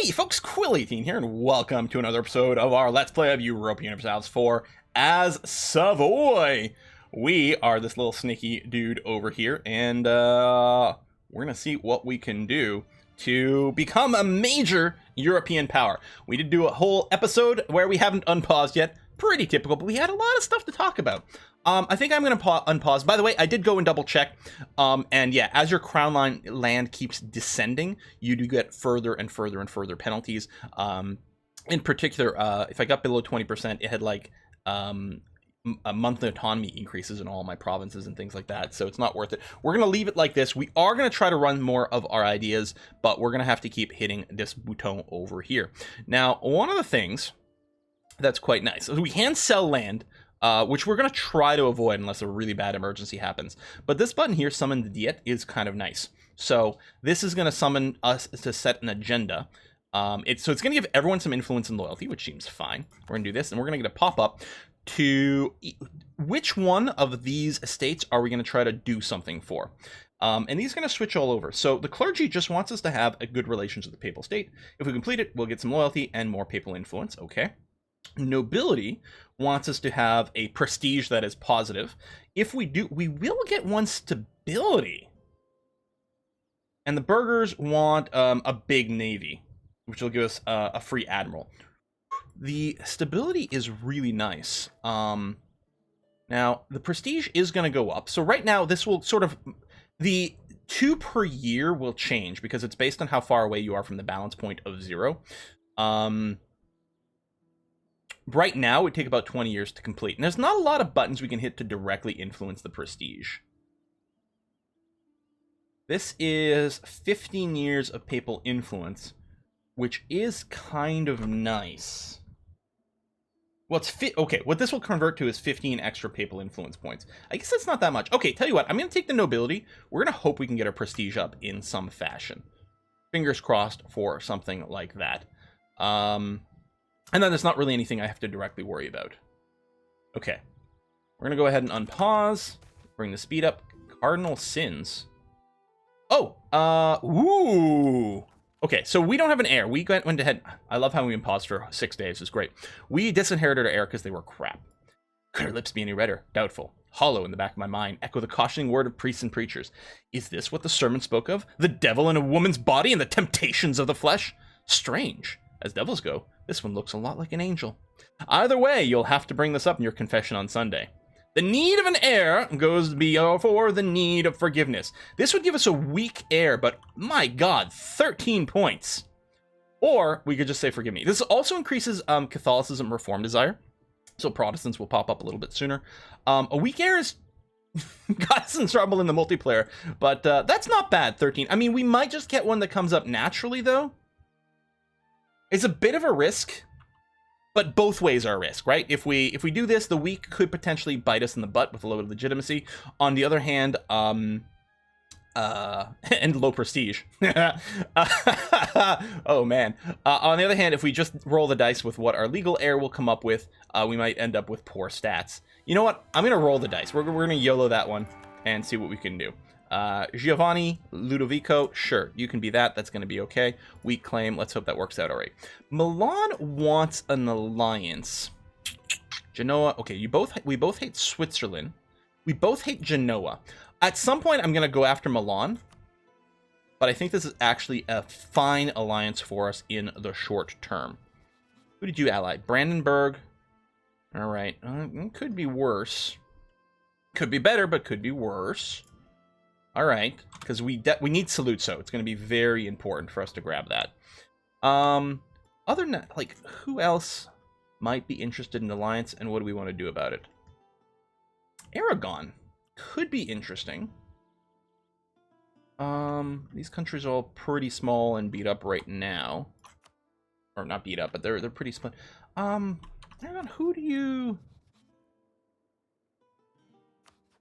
Hey folks, Quill18 here, and welcome to another episode of our Let's Play of Europa Universalis 4 as Savoy. We are this little sneaky dude over here, and we're gonna see what we can do to become a major European power. We did do a whole episode where we haven't unpaused yet. Pretty typical, but we had a lot of stuff to talk about. I think I'm going to unpause. By the way, I did go and double check. And yeah, as your crown line land keeps descending, you do get further and further and further penalties. In particular, if I got below 20%, it had like a monthly autonomy increases in all my provinces and things like that. So it's not worth it. We're going to leave it like this. We are going to try to run more of our ideas, but we're going to have to keep hitting this bouton over here. Now, one of the things that's quite nice is we can sell land, which we're going to try to avoid unless a really bad emergency happens. But this button here, Summon the Diet, is kind of nice. So this is going to summon us to set an agenda. So it's going to give everyone some influence and loyalty, which seems fine. We're going to do this, and we're going to get a pop-up to which one of these estates are we going to try to do something for. And these are going to switch all over. So the clergy just wants us to have a good relations with the papal state. If we complete it, we'll get some loyalty and more papal influence. Okay. Nobility wants us to have a prestige that is positive. If we do, we will get one stability. And the burghers want a big navy, which will give us a free admiral. The stability is really nice. Now, the prestige is going to go up. So right now, this will sort of... The 2 per year will change because it's based on how far away you are from the balance point of 0. Right now, it would take about 20 years to complete. And there's not a lot of buttons we can hit to directly influence the prestige. This is 15 years of papal influence, which is kind of nice. Well, it's okay, what this will convert to is 15 extra papal influence points. I guess that's not that much. Okay, tell you what, I'm going to take the nobility. We're going to hope we can get our prestige up in some fashion. Fingers crossed for something like that. And then there's not really anything I have to directly worry about. Okay. We're going to go ahead and unpause. Bring the speed up. Cardinal sins. Oh! Ooh! Okay, so we don't have an heir. We went ahead... I love how we unpaused for 6 days. It's great. We disinherited our heir because they were crap. Could her lips be any redder? Doubtful. Hollow in the back of my mind echo the cautioning word of priests and preachers. Is this what the sermon spoke of? The devil in a woman's body and the temptations of the flesh? Strange. As devils go, this one looks a lot like an angel. Either way, you'll have to bring this up in your confession on Sunday. The need of an heir goes before the need of forgiveness. This would give us a weak heir, but my god, 13 points. Or we could just say forgive me. This also increases Catholicism reform desire, so Protestants will pop up a little bit sooner. A weak heir is got us in trouble in the multiplayer, but that's not bad, 13. I mean, we might just get one that comes up naturally, though. It's a bit of a risk, but both ways are a risk, right? If we do this, the weak could potentially bite us in the butt with a low legitimacy. On the other hand, and low prestige. Oh man. On the other hand, if we just roll the dice with what our legal heir will come up with, we might end up with poor stats. You know what? I'm gonna roll the dice. We're gonna YOLO that one and see what we can do. Giovanni, Ludovico, sure, you can be that. That's going to be okay. Weak claim. Let's hope that works out all right. Milan wants an alliance. Genoa. Okay, we both hate Switzerland. We both hate Genoa. At some point, I'm going to go after Milan. But I think this is actually a fine alliance for us in the short term. Who did you ally? Brandenburg. All right. Could be worse. Could be better, but could be worse. All right, because we need Saluzzo. It's going to be very important for us to grab that. Other than that, like, who else might be interested in alliance, and what do we want to do about it? Aragon could be interesting. These countries are all pretty small and beat up right now, or not beat up, but they're pretty split. Aragon, who do you?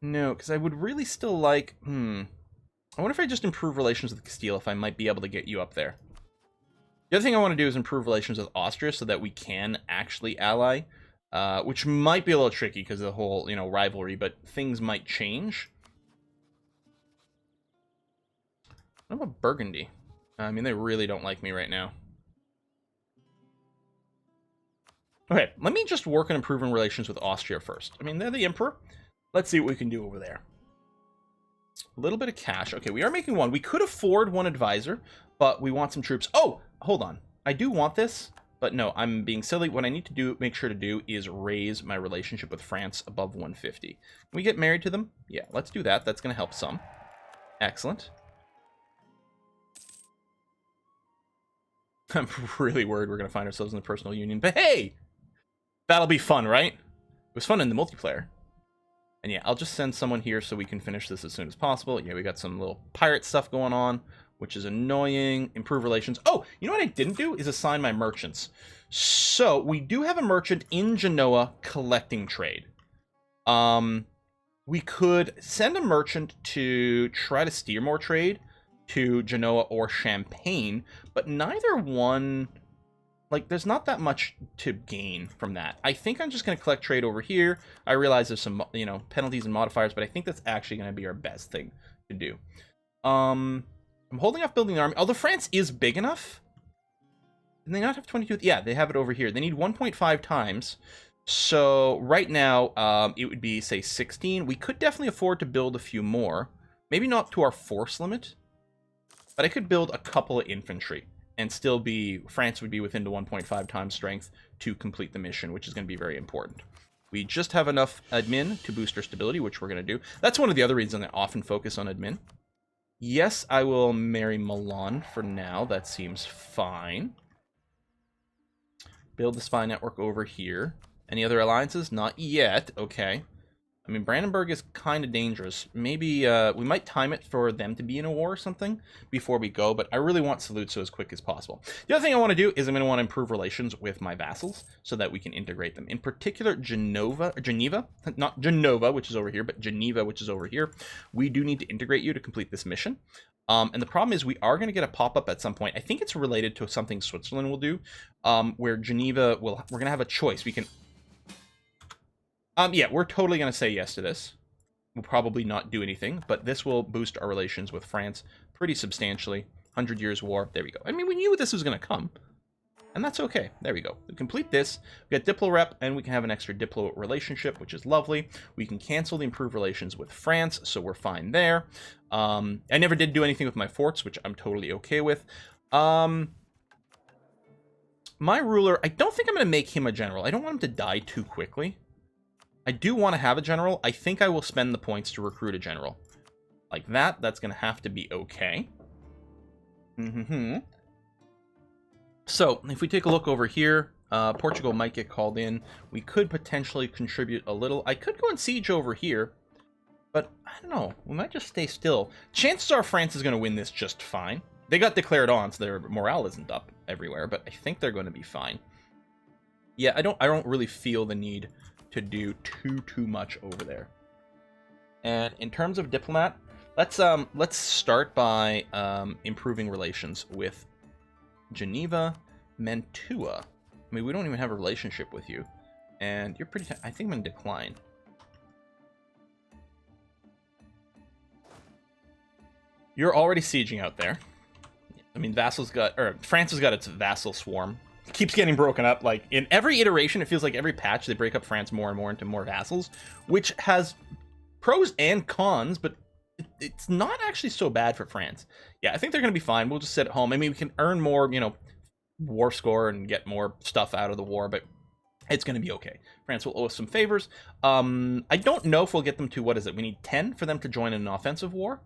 No, because I would really still like... I wonder if I just improve relations with Castile, if I might be able to get you up there. The other thing I want to do is improve relations with Austria so that we can actually ally, which might be a little tricky because of the whole, rivalry, but things might change. What about Burgundy? I mean, they really don't like me right now. Okay, let me just work on improving relations with Austria first. I mean, they're the emperor. Let's see what we can do over there. A little bit of cash. Okay, we are making one. We could afford one advisor, but we want some troops. Oh, hold on. I do want this, but no, I'm being silly. What I need to do, make sure to do, is raise my relationship with France above 150. Can we get married to them? Yeah, let's do that. That's going to help some. Excellent. I'm really worried we're going to find ourselves in a personal union, but hey! That'll be fun, right? It was fun in the multiplayer. And yeah, I'll just send someone here so we can finish this as soon as possible. Yeah, we got some little pirate stuff going on, which is annoying. Improve relations. Oh, you know what I didn't do is assign my merchants. So we do have a merchant in Genoa collecting trade. We could send a merchant to try to steer more trade to Genoa or Champagne, but neither one... Like, there's not that much to gain from that. I think I'm just going to collect trade over here. I realize there's some, you know, penalties and modifiers, but I think that's actually going to be our best thing to do. I'm holding off building an army. Although France is big enough. Do they not have 22? Yeah, they have it over here. They need 1.5 times. So right now, it would be, say, 16. We could definitely afford to build a few more. Maybe not to our force limit. But I could build a couple of infantry. And still be, France would be within the 1.5 times strength to complete the mission, which is going to be very important. We just have enough admin to boost our stability, which we're going to do. That's one of the other reasons I often focus on admin. Yes, I will marry Milan for now. That seems fine. Build the spy network over here. Any other alliances? Not yet. Okay. I mean, Brandenburg is kind of dangerous. Maybe we might time it for them to be in a war or something before we go, but I really want Saluzzo as quick as possible. The other thing I want to do is I'm going to want to improve relations with my vassals so that we can integrate them. In particular, Geneva, not Genova, which is over here, but Geneva, which is over here. We do need to integrate you to complete this mission. And the problem is we are going to get a pop-up at some point. I think it's related to something Switzerland will do, where Geneva we're going to have a choice. We can... yeah, we're totally going to say yes to this. We'll probably not do anything, but this will boost our relations with France pretty substantially. 100 Years' War. There we go. I mean, we knew this was going to come, and that's okay. There we go. We complete this. We get Diplo Rep, and we can have an extra Diplo relationship, which is lovely. We can cancel the improved relations with France, so we're fine there. I never did do anything with my forts, which I'm totally okay with. My ruler, I don't think I'm going to make him a general. I don't want him to die too quickly. I do want to have a general. I think I will spend the points to recruit a general. Like that. That's going to have to be okay. So, if we take a look over here, Portugal might get called in. We could potentially contribute a little. I could go and siege over here, but I don't know. We might just stay still. Chances are France is going to win this just fine. They got declared on, so their morale isn't up everywhere, but I think they're going to be fine. Yeah, I don't really feel the need to do too much over there. And in terms of diplomat, let's start by improving relations with Geneva, Mantua. I mean, we don't even have a relationship with you, and you're pretty. I think I'm in decline. You're already sieging out there. I mean, France has got its vassal swarm. Keeps getting broken up. Like in every iteration, it feels like every patch they break up France more and more into more vassals, which has pros and cons, but it's not actually so bad for France. Yeah, I think they're going to be fine. We'll just sit at home. I mean, we can earn more, you know, war score and get more stuff out of the war, but it's going to be okay. France will owe us some favors. I don't know if we'll get them to, what is it? We need 10 for them to join in an offensive war.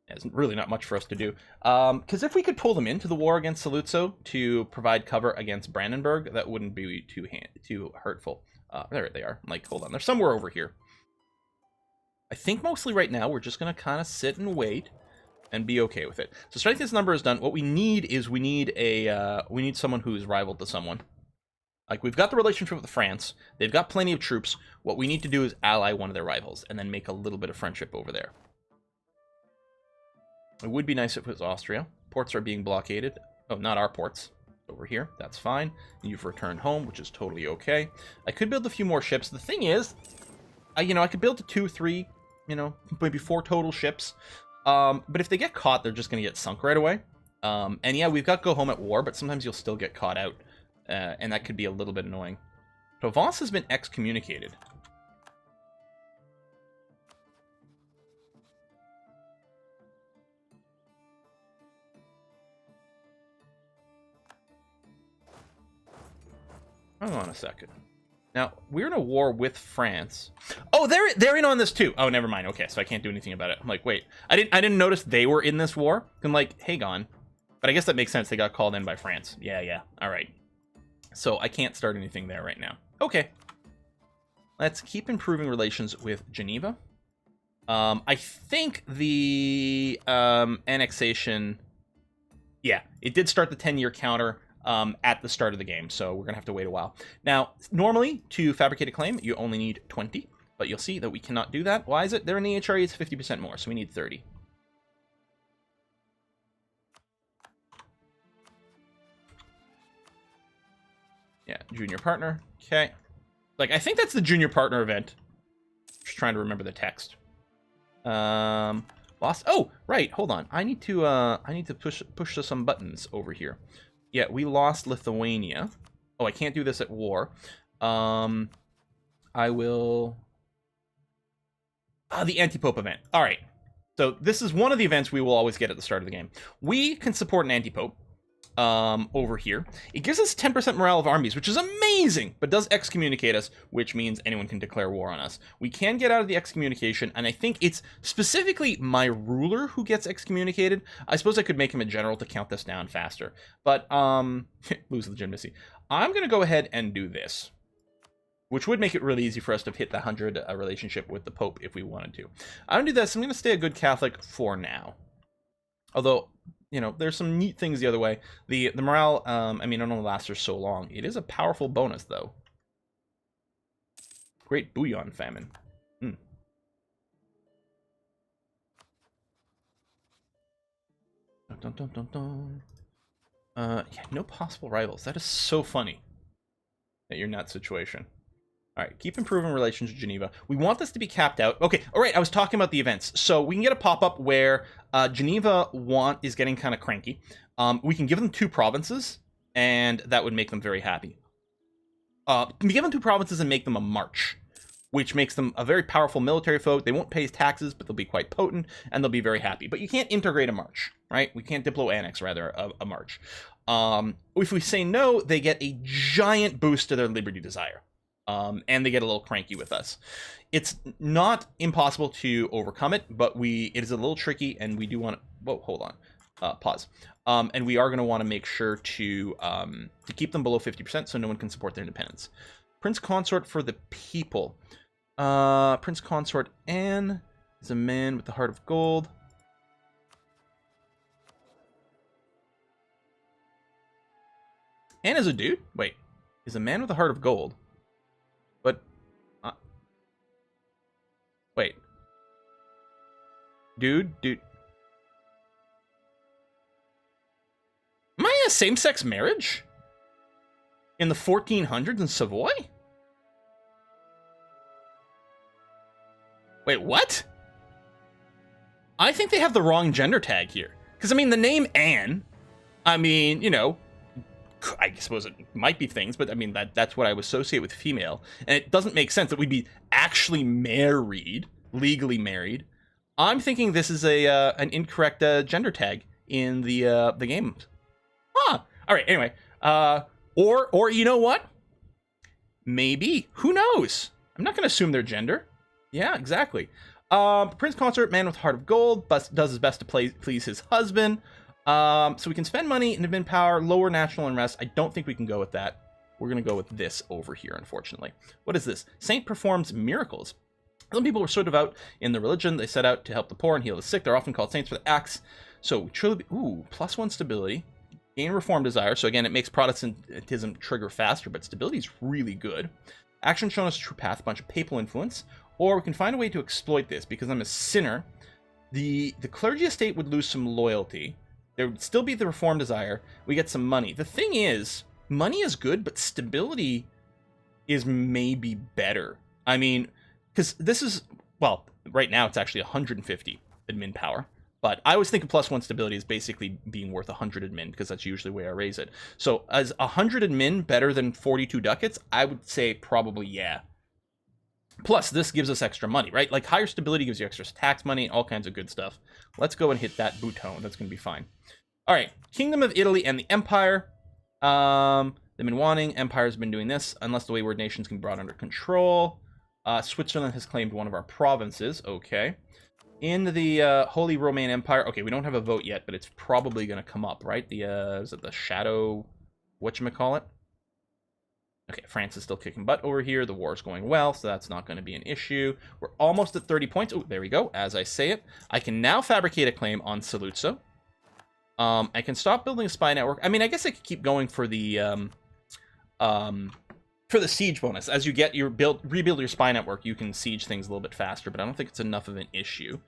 There's really not much for us to do. Because if we could pull them into the war against Saluzzo to provide cover against Brandenburg, that wouldn't be too hurtful. There they are. Like, hold on. They're somewhere over here. I think mostly right now we're just going to kind of sit and wait and be okay with it. So strength number is done. What we need is we need someone who's rival to someone. Like, we've got the relationship with France. They've got plenty of troops. What we need to do is ally one of their rivals and then make a little bit of friendship over there. It would be nice if it was Austria. Ports are being blockaded. Oh, not our ports. Over here. That's fine. You've returned home, which is totally okay. I could build a few more ships. The thing is, I could build 2, 3, maybe 4 total ships. But if they get caught, they're just going to get sunk right away. And yeah, we've got go home at war, but sometimes you'll still get caught out and that could be a little bit annoying. Provence has been excommunicated. Hang on a second. Now, we're in a war with France. Oh, they're in on this too. Oh, never mind. Okay, so I can't do anything about it. I'm like, wait, I didn't notice they were in this war. I'm like, Hagon. But I guess that makes sense. They got called in by France. Yeah. All right. So I can't start anything there right now. Okay. Let's keep improving relations with Geneva. I think the annexation... Yeah, it did start the 10-year counter at the start of the game, so we're going to have to wait a while. Now, normally, to fabricate a claim, you only need 20, but you'll see that we cannot do that. Why is it? They're in the HRE, it's 50% more, so we need 30. Yeah, junior partner. Okay. Like, I think that's the junior partner event. Just trying to remember the text. Lost. Oh, right. Hold on. I need to push some buttons over here. Yeah, we lost Lithuania. Oh, I can't do this at war. I will. The Antipope Event. All right. So this is one of the events we will always get at the start of the game. We can support an Antipope. Over here. It gives us 10% morale of armies, which is amazing, but does excommunicate us, which means anyone can declare war on us. We can get out of the excommunication, and I think it's specifically my ruler who gets excommunicated. I suppose I could make him a general to count this down faster, but, lose legitimacy. I'm going to go ahead and do this, which would make it really easy for us to hit the 100 relationship with the Pope if we wanted to. I'm going to do this. I'm going to stay a good Catholic for now. Although... you know, there's some neat things the other way. The morale, I mean, it only lasts for so long. It is a powerful bonus, though. Great bouillon famine. Dun, dun, dun, dun. Yeah, no possible rivals. That is so funny that you're in that situation. All right, keep improving relations with Geneva. We want this to be capped out. Okay, all right, I was talking about the events. So we can get a pop-up where Geneva is getting kind of cranky. We can give them 2 provinces, and that would make them very happy. We give them 2 provinces and make them a march, which makes them a very powerful military foe. They won't pay taxes, but they'll be quite potent, and they'll be very happy. But you can't integrate a march, right? We can't diplo-annex, rather, a march. If we say no, they get a giant boost to their liberty desire. And they get a little cranky with us. It's not impossible to overcome it, but it is a little tricky, and we do want to... Whoa, hold on. Pause. And we are going to want to make sure to keep them below 50% so no one can support their independence. Prince Consort for the people. Prince Consort Anne is a man with the heart of gold. Anne is a dude? Wait. Is a man with a heart of gold. But, wait. Dude. Am I in a same-sex marriage? In the 1400s in Savoy? Wait, what? I think they have the wrong gender tag here. Because, I mean, the name Anne, I mean, you know, I suppose it might be things, but I mean, that's what I would associate with female. And it doesn't make sense that we'd be actually married, legally married. I'm thinking this is an incorrect gender tag in the game. Huh. All right, anyway. Or you know what? Maybe. Who knows? I'm not going to assume their gender. Yeah, exactly. Prince Consort, man with heart of gold, but does his best to please his husband. So we can spend money and admin power, lower national unrest. I don't think we can go with that. We're going to go with this over here, unfortunately. What is this? Saint performs miracles. Some people were so devout in the religion, they set out to help the poor and heal the sick. They're often called saints for the acts. So, truly, +1 stability. Gain reform desire. So again, it makes Protestantism trigger faster, but stability is really good. Action shown us a true path, a bunch of papal influence. Or we can find a way to exploit this. Because I'm a sinner, the clergy estate would lose some loyalty. There would still be the reform desire. We get some money. The thing is, money is good, but stability is maybe better. I mean, because this is, well, right now it's actually 150 admin power. But I always think of +1 stability as basically being worth 100 admin, because that's usually the way I raise it. So is 100 admin better than 42 ducats? I would say probably yeah. Plus, this gives us extra money, right? Like, higher stability gives you extra tax money, all kinds of good stuff. Let's go and hit that bouton. That's going to be fine. All right, Kingdom of Italy and the Empire. They've been wanting. Empire's been doing this, unless the wayward nations can be brought under control. Switzerland has claimed one of our provinces. Okay. In the Holy Roman Empire, okay, we don't have a vote yet, but it's probably going to come up, right? The, is it the Shadow, whatchamacallit? Okay, France is still kicking butt over here. The war's going well, so that's not going to be an issue. We're almost at 30 points. Oh, there we go. As I say it, I can now fabricate a claim on Saluzzo. I can stop building a spy network. I mean, I guess I could keep going for the siege bonus. As you get your rebuild your spy network, you can siege things a little bit faster, but I don't think it's enough of an issue.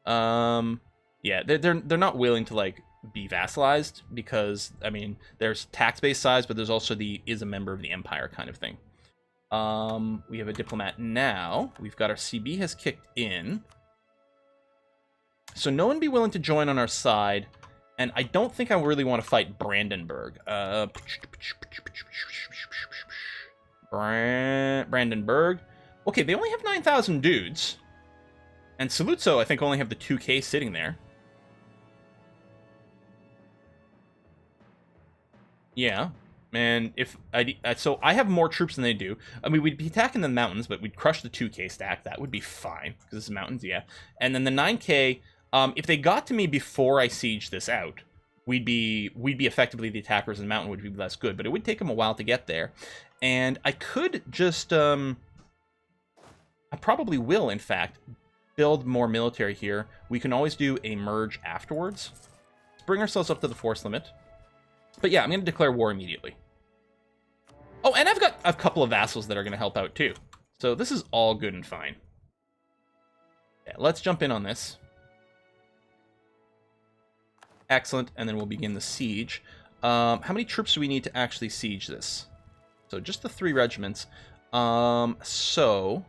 Yeah, they're not willing to like be vassalized because I mean there's tax-based size, but there's also the is a member of the empire kind of thing. We have a diplomat now. We've got our CB has kicked in, so no one be willing to join on our side. And I don't think I really want to fight Brandenburg. Brandenburg. Okay, they only have 9,000 dudes. And Saluzzo, I think, only have the 2k sitting there. Yeah. And if so I have more troops than they do. I mean, we'd be attacking the mountains, but we'd crush the 2k stack. That would be fine, because it's mountains, yeah. And then the 9k... if they got to me before I sieged this out, we'd be effectively the attackers in the mountain would be less good, but it would take them a while to get there. And I could just, I probably will, in fact, build more military here. We can always do a merge afterwards. Let's bring ourselves up to the force limit. But yeah, I'm going to declare war immediately. Oh, and I've got a couple of vassals that are going to help out too. So this is all good and fine. Yeah, let's jump in on this. Excellent, and then we'll begin the siege. How many troops do we need to actually siege this? So just the 3 regiments. So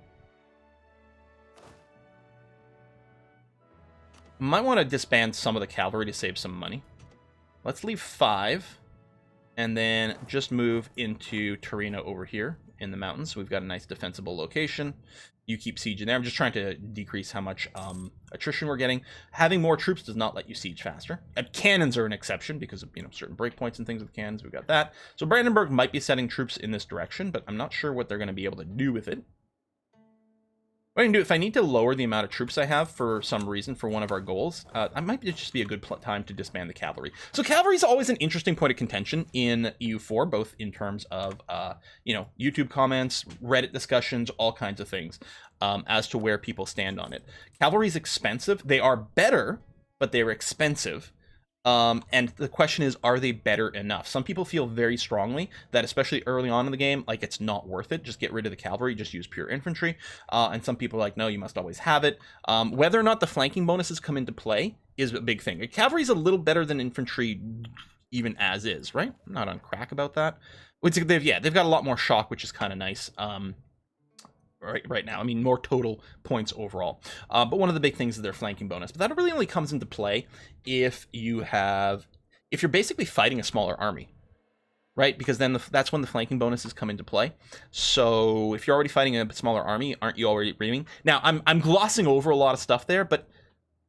might want to disband some of the cavalry to save some money. Let's leave 5, and then just move into Torino over here in the mountains. We've got a nice defensible location. You keep sieging there. I'm just trying to decrease how much attrition we're getting. Having more troops does not let you siege faster. Cannons are an exception because of certain breakpoints and things with cannons. We've got that. So Brandenburg might be sending troops in this direction, but I'm not sure what they're going to be able to do with it. What I can do, if I need to lower the amount of troops I have for some reason for one of our goals, I might just be a good time to disband the cavalry. So cavalry is always an interesting point of contention in EU4, both in terms of, YouTube comments, Reddit discussions, all kinds of things, as to where people stand on it. Cavalry is expensive. They are better, but they're expensive. And the question is, are they better enough? Some people feel very strongly that, especially early on in the game, like it's not worth it. Just get rid of the cavalry, just use pure infantry. And some people are like, no, you must always have it. Whether or not the flanking bonuses come into play is a big thing. Cavalry is a little better than infantry, even as is, right? I'm not on crack about that. They've got a lot more shock, which is kind of nice. Right now, I mean, more total points overall. But one of the big things is their flanking bonus. But that really only comes into play if you're basically fighting a smaller army, right? Because then that's when the flanking bonuses come into play. So if you're already fighting a smaller army, aren't you already reaming? Now, I'm glossing over a lot of stuff there, but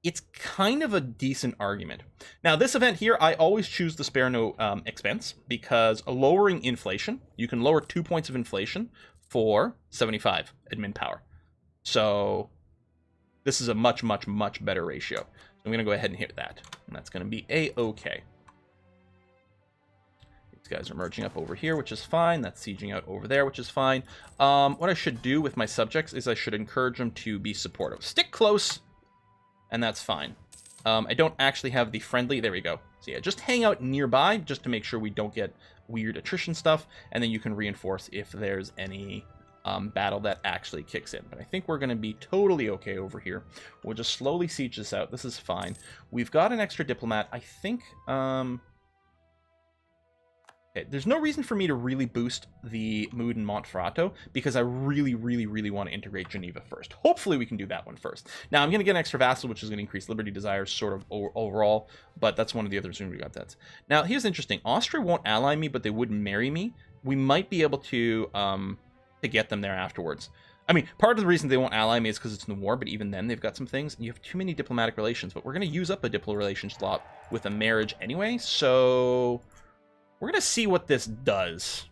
it's kind of a decent argument. Now, this event here, I always choose the spare no expense, because lowering inflation, you can lower 2 points of inflation for 75 admin power. So this is a much, much, much better ratio. So I'm going to go ahead and hit that. And that's going to be A-OK. These guys are merging up over here, which is fine. That's sieging out over there, which is fine. What I should do with my subjects is I should encourage them to be supportive. Stick close, and that's fine. I don't actually have the friendly. There we go. So yeah, just hang out nearby just to make sure we don't get weird attrition stuff, and then you can reinforce if there's any battle that actually kicks in. But I think we're going to be totally okay over here. We'll just slowly siege this out. This is fine. We've got an extra diplomat. I think... Okay, Okay, there's no reason for me to really boost the mood in Monferrato because I really, really, really want to integrate Geneva first. Hopefully we can do that one first. Now I'm going to get an extra vassal, which is going to increase liberty desires sort of overall, but that's one of the other reasons we got that. Now here's interesting. Austria won't ally me, but they would marry me. We might be able to get them there afterwards. I mean, part of the reason they won't ally me is because it's in the war, but even then they've got some things. You have too many diplomatic relations, but we're going to use up a diplomatic relation slot with a marriage anyway, so we're going to see what this does.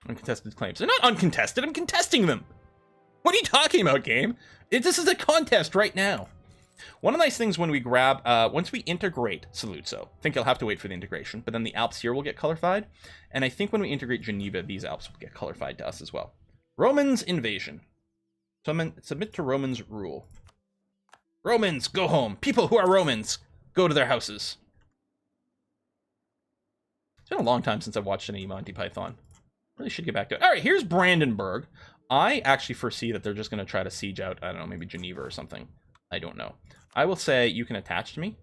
Uncontested claims. They're not uncontested. I'm contesting them. What are you talking about, game? This is a contest right now. One of the nice things when we grab, once we integrate Saluzzo, I think I'll have to wait for the integration, but then the Alps here will get colorified. And I think when we integrate Geneva, these Alps will get colorified to us as well. Romans invasion. Submit to Romans rule. Romans, go home. People who are Romans, go to their houses. It's been a long time since I've watched any Monty Python. Really should get back to it. All right, here's Brandenburg. I actually foresee that they're just going to try to siege out, I don't know, maybe Geneva or something. I don't know. I will say you can attach to me.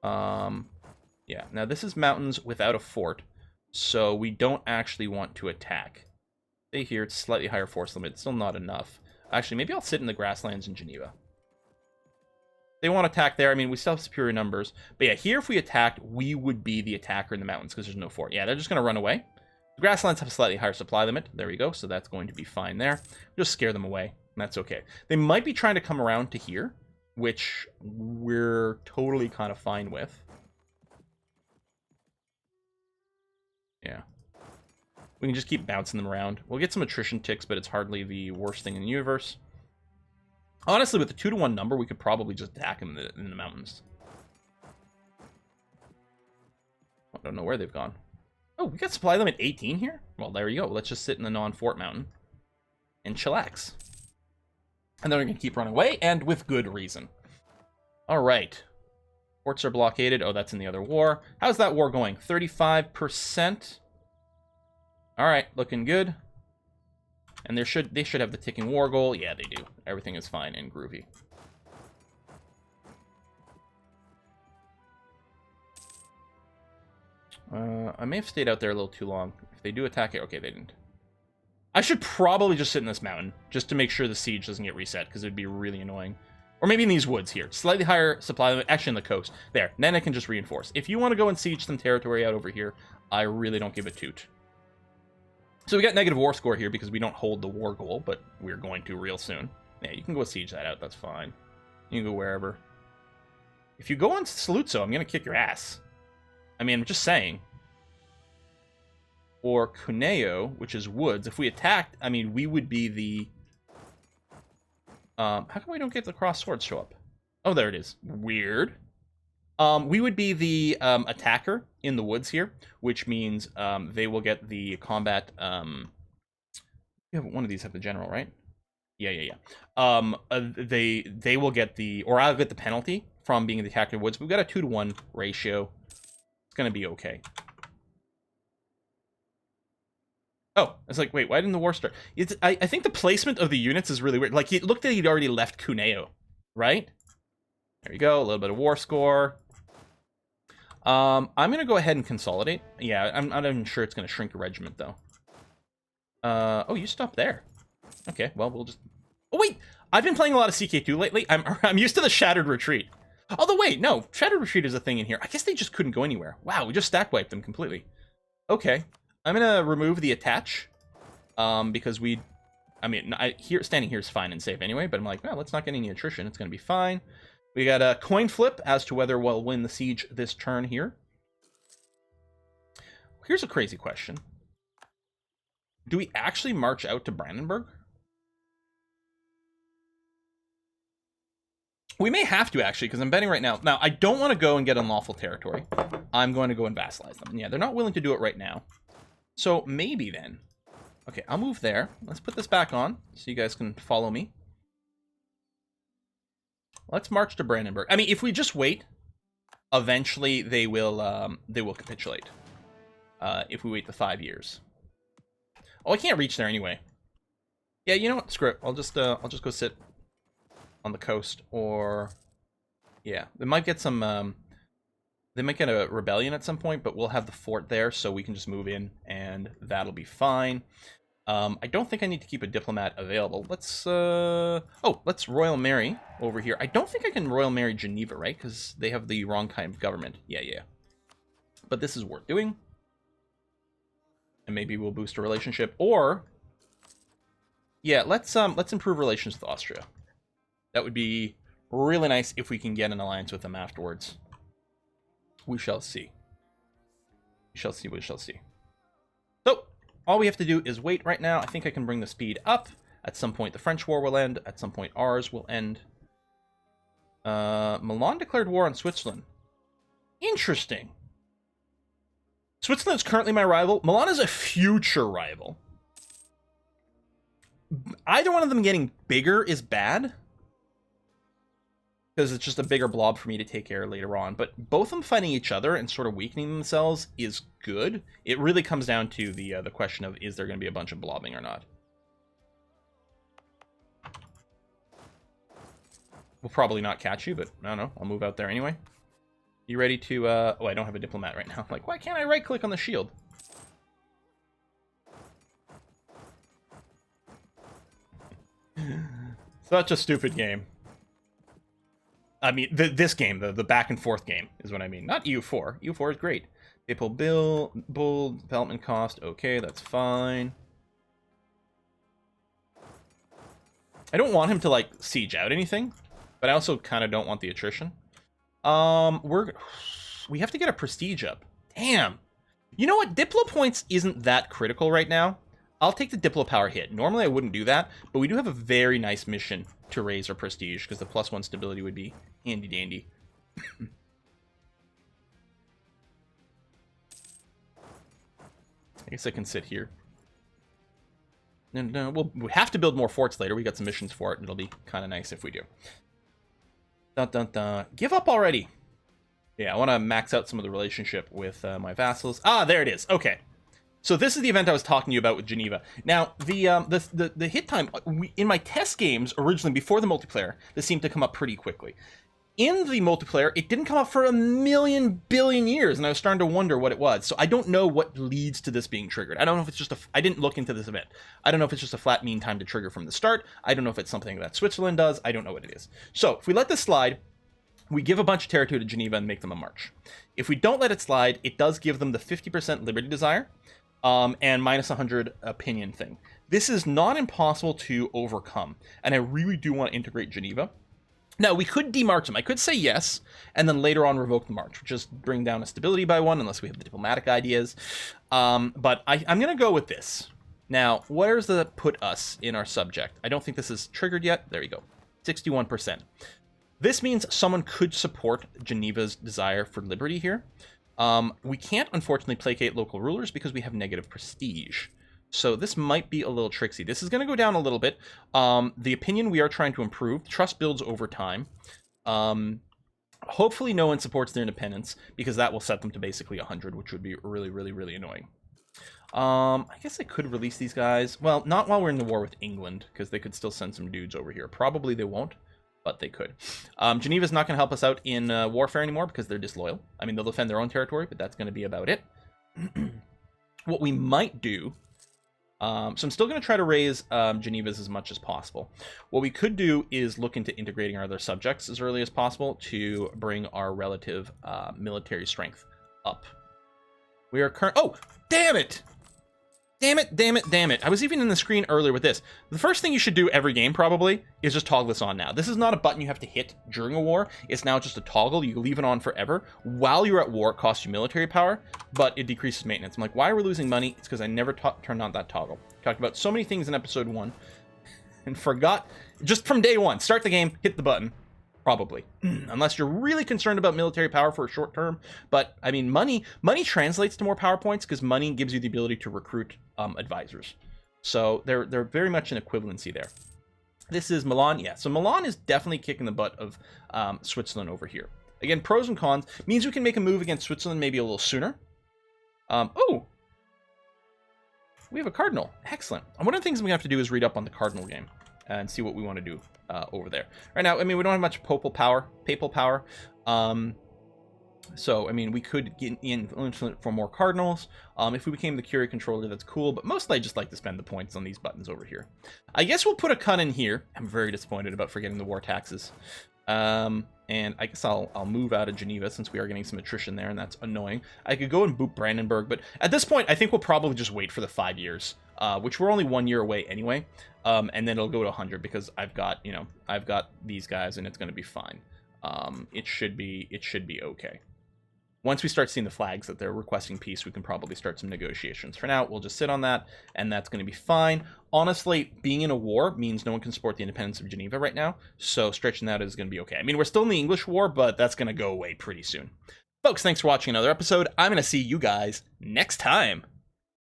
Yeah, now this is mountains without a fort, so we don't actually want to attack. Stay here, it's slightly higher force limit, it's still not enough. Actually, maybe I'll sit in the grasslands in Geneva. They won't attack there. I mean, we still have superior numbers. But yeah, here if we attacked, we would be the attacker in the mountains because there's no fort. Yeah, they're just going to run away. The grasslands have a slightly higher supply limit. There we go. So that's going to be fine there. Just scare them away. And that's okay. They might be trying to come around to here, which we're totally kind of fine with. Yeah. We can just keep bouncing them around. We'll get some attrition ticks, but it's hardly the worst thing in the universe. Honestly, with the 2-to-1 number, we could probably just attack them in the mountains. I don't know where they've gone. Oh, we got supply limit 18 here? Well, there you go. Let's just sit in the non-fort mountain and chillax. And then we're going to keep running away, and with good reason. All right. Forts are blockaded. Oh, that's in the other war. How's that war going? 35%. All right, looking good. And they should have the ticking war goal. Yeah, they do. Everything is fine and groovy. I may have stayed out there a little too long. If they do attack it, okay, they didn't. I should probably just sit in this mountain just to make sure the siege doesn't get reset because it'd be really annoying. Or maybe in these woods here. Slightly higher supply limit. Actually, on the coast. There. Then I can just reinforce. If you want to go and siege some territory out over here, I really don't give a toot. So we got negative war score here because we don't hold the war goal, but we're going to real soon. Yeah, you can go siege that out. That's fine. You can go wherever. If you go on Saluzzo, I'm going to kick your ass. I mean, I'm just saying. Or Cuneo, which is woods. If we attacked, I mean, we would be the... how come we don't get the cross swords show up? Oh, there it is. Weird. We would be the attacker in the woods here, which means they will get the combat... you have one of these have the general, right? Yeah. They will get the... Or I'll get the penalty from being the attacker in the woods. We've got a 2-to-1 ratio. It's going to be okay. Oh, it's like, wait, why didn't the war start? I think the placement of the units is really weird. Like, it looked like he'd already left Cuneo, right? There you go, a little bit of war score. I'm going to go ahead and consolidate. Yeah, I'm not even sure it's going to shrink a regiment, though. Oh, you stopped there. Okay, well, we'll just... Oh, wait! I've been playing a lot of CK2 lately. I'm used to the Shattered Retreat. Although, wait, no. Shattered Retreat is a thing in here. I guess they just couldn't go anywhere. Wow, we just stack wiped them completely. Okay. I'm going to remove the attach. Because we... I mean, standing here is fine and safe anyway, but I'm like, well, let's not get any attrition. It's going to be fine. We got a coin flip as to whether we'll win the siege this turn here. Here's a crazy question. Do we actually march out to Brandenburg? We may have to, actually, because I'm betting right now. Now, I don't want to go and get unlawful territory. I'm going to go and vassalize them. Yeah, they're not willing to do it right now. So maybe then. Okay, I'll move there. Let's put this back on so you guys can follow me. Let's march to Brandenburg. I mean, if we just wait, eventually they will capitulate. If we wait the 5 years. Oh, I can't reach there anyway. Yeah, you know what? Screw it. I'll just go sit on the coast, or yeah, they might get some They might get a rebellion at some point, but we'll have the fort there, so we can just move in, and that'll be fine. I don't think I need to keep a diplomat available. Let's, let's Royal Mary over here. I don't think I can Royal Mary Geneva, right? Because they have the wrong kind of government. Yeah. But this is worth doing. And maybe we'll boost a relationship, or... yeah, let's improve relations with Austria. That would be really nice if we can get an alliance with them afterwards. We shall see. We shall see. So, all we have to do is wait right now. I think I can bring the speed up. At some point, the French war will end. At some point, ours will end. Milan declared war on Switzerland. Interesting. Switzerland is currently my rival. Milan is a future rival. Either one of them getting bigger is bad, because it's just a bigger blob for me to take care of later on. But both of them fighting each other and sort of weakening themselves is good. It really comes down to the question of, is there going to be a bunch of blobbing or not? We'll probably not catch you, but I don't know. I'll move out there anyway. You ready to... oh, I don't have a diplomat right now. Like, why can't I right-click on the shield? Such a stupid game. I mean, this game, the back and forth game, is what I mean. Not EU4. EU4 is great. Papal bull, development cost. Okay, that's fine. I don't want him to, like, siege out anything, but I also kind of don't want the attrition. We have to get a prestige up. Damn. You know what? Diplo points isn't that critical right now. I'll take the Diplo power hit. Normally I wouldn't do that, but we do have a very nice mission to raise our prestige, because the +1 stability would be handy dandy. I guess I can sit here. No, we have to build more forts later. We got some missions for it, and it'll be kind of nice if we do. Dun dun dun. Give up already. Yeah, I want to max out some of the relationship with my vassals. Ah, there it is. Okay. So this is the event I was talking to you about with Geneva. Now, the hit time, in my test games, originally, before the multiplayer, this seemed to come up pretty quickly. In the multiplayer, it didn't come up for a million billion years, and I was starting to wonder what it was. So I don't know what leads to this being triggered. I don't know if it's just I didn't look into this event. I don't know if it's just a flat mean time to trigger from the start. I don't know if it's something that Switzerland does. I don't know what it is. So if we let this slide, we give a bunch of territory to Geneva and make them a march. If we don't let it slide, it does give them the 50% liberty desire. And minus 100 opinion thing. This is not impossible to overcome, and I really do want to integrate Geneva. Now, we could demarch them. I could say yes, and then later on revoke the march, just bring down a stability by 1, unless we have the diplomatic ideas. But I'm going to go with this. Now, where's the put us in our subject? I don't think this is triggered yet. There you go. 61%. This means someone could support Geneva's desire for liberty here. We can't, unfortunately, placate local rulers because we have negative prestige. So this might be a little tricksy. This is going to go down a little bit. The opinion we are trying to improve. Trust builds over time. Hopefully no one supports their independence, because that will set them to basically 100, which would be really, really, really annoying. I guess I could release these guys. Well, not while we're in the war with England, because they could still send some dudes over here. Probably they won't, but they could. Geneva's not going to help us out in warfare anymore because they're disloyal. I mean, they'll defend their own territory, but that's going to be about it. What we might do... so I'm still going to try to raise Geneva's as much as possible. What we could do is look into integrating our other subjects as early as possible to bring our relative military strength up. We are current... Oh, damn it! Damn it, damn it, damn it. I was even in the screen earlier with this. The first thing you should do every game, probably, is just toggle this on now. This is not a button you have to hit during a war. It's now just a toggle. You leave it on forever. While you're at war, it costs you military power, but it decreases maintenance. I'm like, why are we losing money? It's because I never turned on that toggle. Talked about so many things in episode 1 and forgot, just from day 1, start the game, hit the button. Probably. Unless you're really concerned about military power for a short term. But, I mean, money translates to more power points because money gives you the ability to recruit advisors. So they're very much an equivalency there. This is Milan. Yeah, so Milan is definitely kicking the butt of Switzerland over here. Again, pros and cons. Means we can make a move against Switzerland maybe a little sooner. Oh! We have a cardinal. Excellent. One of the things I'm going to have to do is read up on the cardinal game and see what we want to do over there. Right now, I mean, we don't have much papal power. So, I mean, we could get influence for more cardinals. If we became the Curie controller, that's cool, but mostly I just like to spend the points on these buttons over here. I guess we'll put a Kun in here. I'm very disappointed about forgetting the war taxes. And I guess I'll move out of Geneva since we are getting some attrition there, and that's annoying. I could go and boot Brandenburg, but at this point, I think we'll probably just wait for the 5 years, which we're only 1 year away anyway. And then it'll go to 100 because I've got these guys, and it's going to be fine. It should be okay. Once we start seeing the flags that they're requesting peace, we can probably start some negotiations. For now, we'll just sit on that, and that's going to be fine. Honestly, being in a war means no one can support the independence of Geneva right now, so stretching that is going to be okay. I mean, we're still in the English war, but that's going to go away pretty soon. Folks, thanks for watching another episode. I'm going to see you guys next time.